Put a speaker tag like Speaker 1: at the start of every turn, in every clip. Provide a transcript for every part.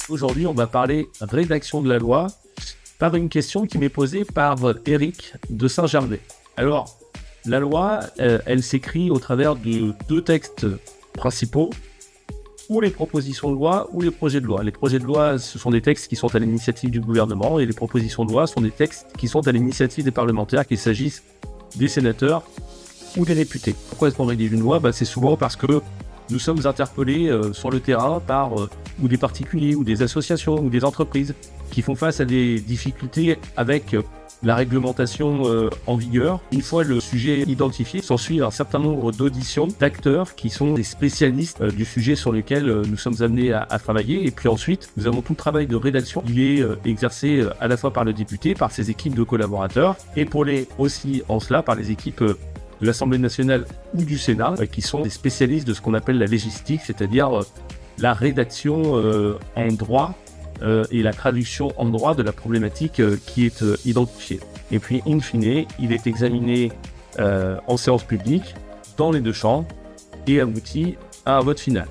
Speaker 1: Aujourd'hui, on va parler rédaction de la loi par une question qui m'est posée par Eric de Saint-Gervais. Alors, la loi, elle s'écrit au travers de deux textes principaux, ou les propositions de loi ou les projets de loi. Les projets de loi, ce sont des textes qui sont à l'initiative du gouvernement et les propositions de loi sont des textes qui sont à l'initiative des parlementaires, qu'il s'agisse des sénateurs ou des députés. Pourquoi est-ce qu'on rédige une loi ? C'est souvent parce que nous sommes interpellés sur le terrain par ou des particuliers ou des associations ou des entreprises qui font face à des difficultés avec la réglementation en vigueur. Une fois le sujet identifié, s'ensuit un certain nombre d'auditions d'acteurs qui sont des spécialistes du sujet sur lequel nous sommes amenés à travailler. Et puis ensuite, nous avons tout le travail de rédaction qui est exercé à la fois par le député, par ses équipes de collaborateurs, et aussi en cela par les équipes de l'Assemblée nationale ou du Sénat, qui sont des spécialistes de ce qu'on appelle la légistique, c'est-à-dire la rédaction en droit et la traduction en droit de la problématique qui est identifiée. Et puis, in fine, il est examiné en séance publique, dans les deux chambres, et aboutit à un vote final.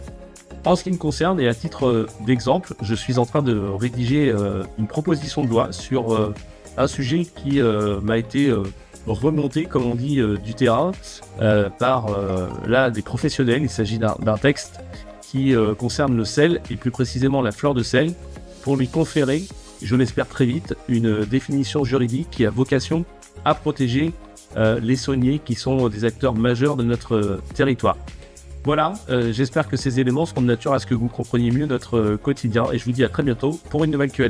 Speaker 1: En ce qui me concerne, et à titre d'exemple, je suis en train de rédiger une proposition de loi sur un sujet qui m'a été remonté, comme on dit, du terrain, par des professionnels. Il s'agit d'un texte qui concerne le sel, et plus précisément la fleur de sel, pour lui conférer, je l'espère très vite, une définition juridique qui a vocation à protéger les sauniers qui sont des acteurs majeurs de notre territoire. Voilà, j'espère que ces éléments seront de nature à ce que vous compreniez mieux notre quotidien, et je vous dis à très bientôt pour une nouvelle Q&A.